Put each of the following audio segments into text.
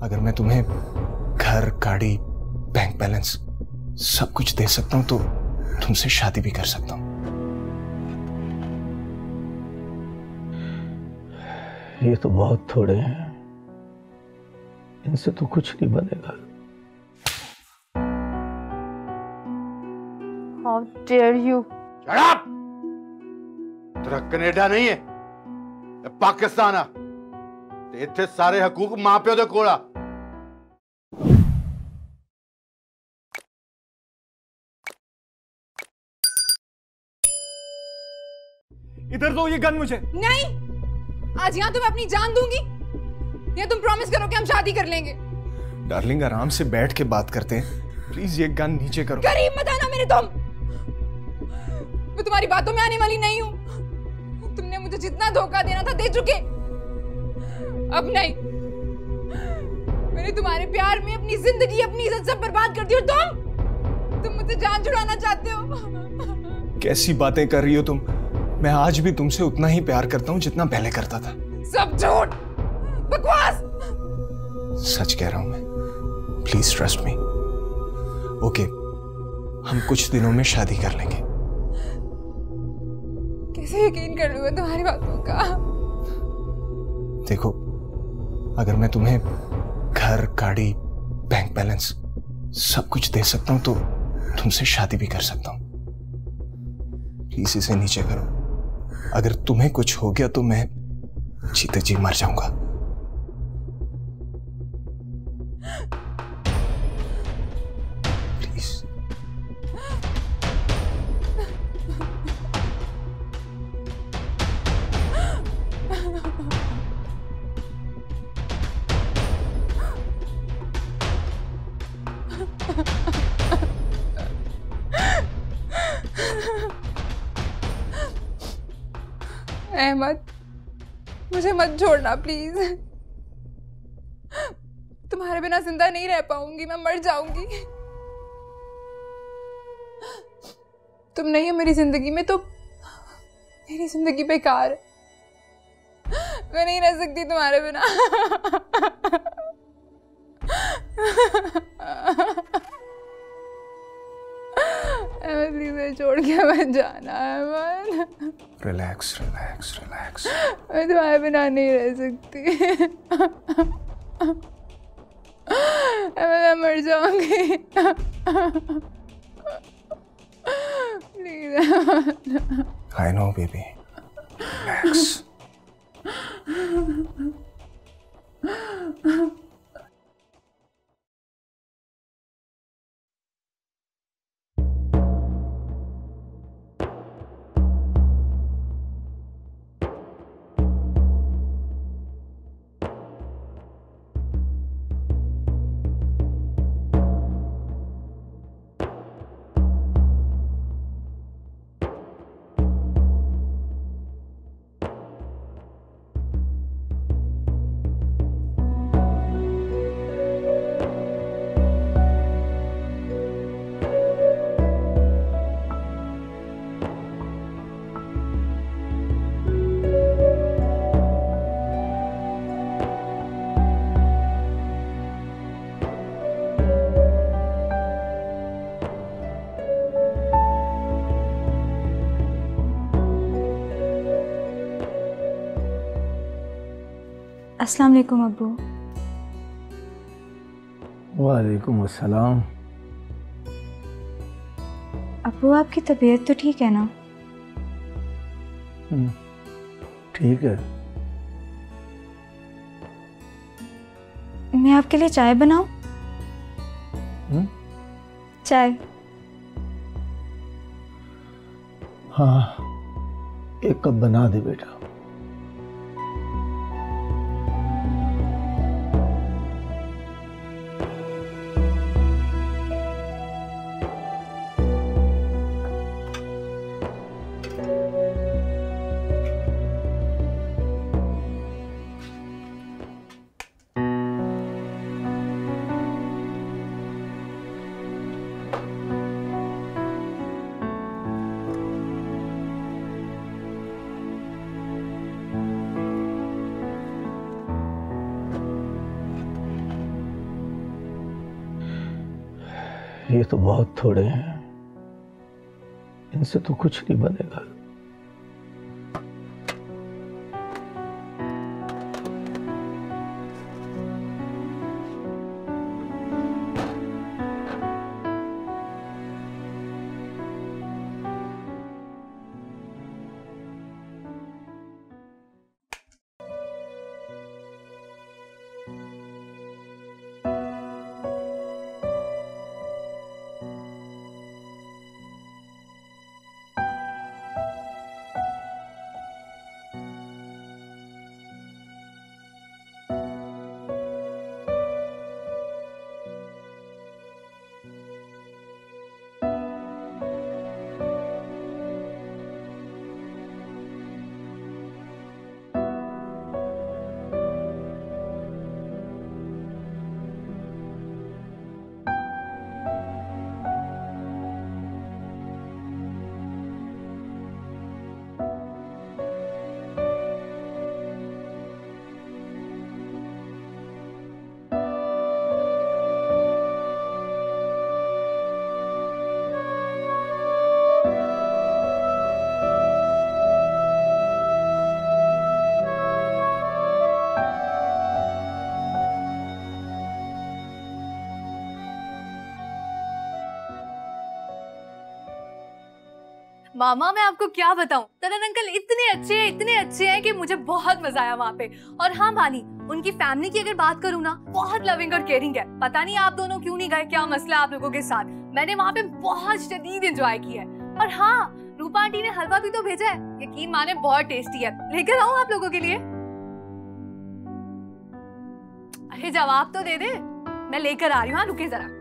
अगर मैं तुम्हें घर, गाड़ी, बैंक बैलेंस सब कुछ दे सकता हूं तो तुमसे शादी भी कर सकता हूं। ये तो बहुत थोड़े हैं, इनसे तो कुछ नहीं बनेगा। How dare you? Shut up! तेरा कनेडा नहीं है, ये पाकिस्तान है। ते इत्थे सारे हकूक मां प्यो दे कोल आ। इधर दो ये गन मुझे। नहीं, आज यहाँ तुम्हें अपनी जान दूंगी या तुम प्रॉमिस करो कि हम शादी कर लेंगे। डार्लिंग, आराम से बैठ के बात करते हैं, प्लीज ये गन नीचे करो। करीब मत आना मेरे तुम, मैं तुम्हारी बातों में आने वाली नहीं हूँ। तुमने मुझे जितना धोखा देना था दे चुके, अब नहीं। मैंने तुम्हारे प्यार में अपनी जिंदगी, अपनी इज्जत सब बर्बाद कर दी और तुम मुझसे जान छुड़ाना चाहते हो। कैसी बातें कर रही हो तुम? मैं आज भी तुमसे उतना ही प्यार करता हूं जितना पहले करता था। सब झूठ, बकवास। सच कह रहा हूं मैं, प्लीज ट्रस्ट मी। ओके, हम कुछ दिनों में शादी कर लेंगे। कैसे यकीन कर लूं मैं तुम्हारी बातों का? देखो, अगर मैं तुम्हें घर, गाड़ी, बैंक बैलेंस सब कुछ दे सकता हूं तो तुमसे शादी भी कर सकता हूं। प्लीज इसे नीचे करो। अगर तुम्हें कुछ हो गया तो मैं जीते जी मर जाऊंगा। प्लीज। अहमद, मुझे मत छोड़ना प्लीज। तुम्हारे बिना जिंदा नहीं रह पाऊंगी, मैं मर जाऊंगी। तुम नहीं हो मेरी जिंदगी में तो मेरी जिंदगी बेकार है। मैं नहीं रह सकती तुम्हारे बिना। अहमद प्लीज छोड़ के मत जाना। Ahmed relax relax relax. मैं तुम्हारे बिना नहीं रह सकती। मैं मर जाऊंगी। Please. I know baby, relax. अस्सलाम वालेकुम अब्बू। वालेकुम अस्सलाम। अब्बू, आपकी तबीयत तो ठीक है ना? ठीक है। मैं आपके लिए चाय बनाऊं? चाय? हाँ, एक कप बना दे बेटा। ये तो बहुत थोड़े हैं, इनसे तो कुछ नहीं बनेगा। मामा मैं आपको क्या बताऊं, तरन अंकल इतने अच्छे हैं कि मुझे बहुत मजा आया वहाँ पे। और हाँ बानी, उनकी फैमिली की अगर बात करूँ ना, बहुत लविंग और केयरिंग है। पता नहीं आप दोनों क्यों नहीं गए, क्या मसला आप लोगों के साथ। मैंने वहाँ पे बहुत शदीद एंजॉय किया है। और हाँ, रूपा आंटी ने हलवा भी तो भेजा है, यकीन माने बहुत टेस्टी है। लेकर आऊं आप लोगों के लिए? अरे जवाब तो दे दे, मैं लेकर आ रही हूँ। रुके जरा।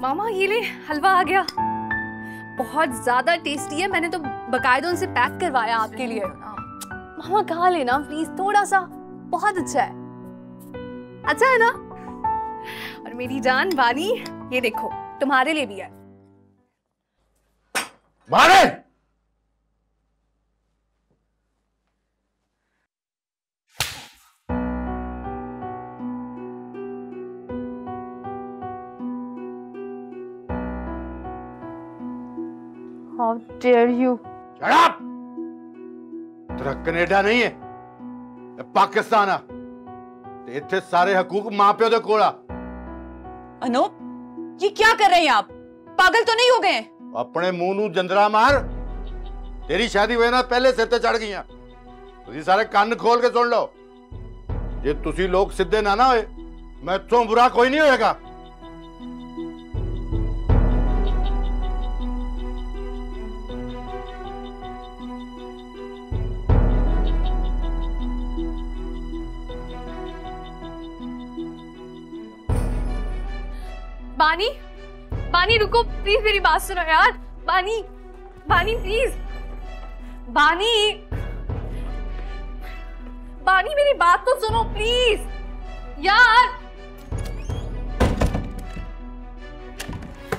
मामा ये ले, हलवा आ गया। बहुत ज्यादा टेस्टी है, मैंने तो बकायदा उनसे पैक करवाया आपके लिए। मामा खा लेना प्लीज, थोड़ा सा, बहुत अच्छा है। अच्छा है ना? और मेरी जान बानी, ये देखो तुम्हारे लिए भी है। मारे! How dare you? Shut up! तेरा कनेडा नहीं है, पाकिस्तान आ। ते इत्थे सारे हकूक मां प्यो दे कोल आ। अनूप, ये क्या कर रहे हैं आप? पागल तो नहीं हो गए? अपने मुंह नू जंदरा मार। तेरी शादी वजह नाल पहले सिर ते चढ़ गईयां। तुसी सारे कान खोल के सुन लो, जे तुसी लोग सीधे ना होए, मैं इत्थों बुरा कोई नहीं होएगा। बानी, बानी रुको प्लीज, मेरी बात सुनो यार। बानी, बानी प्लीज, बानी, बानी मेरी बात तो सुनो प्लीज यार।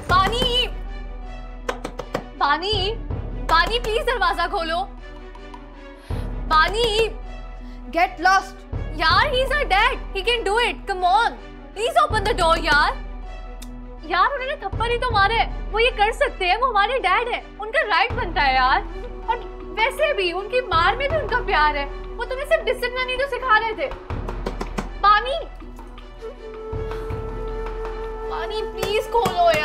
बानी, बानी, बानी प्लीज दरवाजा खोलो। बानी, गेट लॉस्ट यार, he is our dad, he can do it, come on please open the door यार। यार उन्होंने थप्पड़ ही तो मारे, वो ये कर सकते हैं, वो हमारे डैड है, उनका राइट बनता है यार। और वैसे भी उनकी मार में भी उनका प्यार है, वो तुम्हें सिर्फ डिसिप्लिन ही तो सिखा रहे थे। बानी, बानी प्लीज खोलो यार।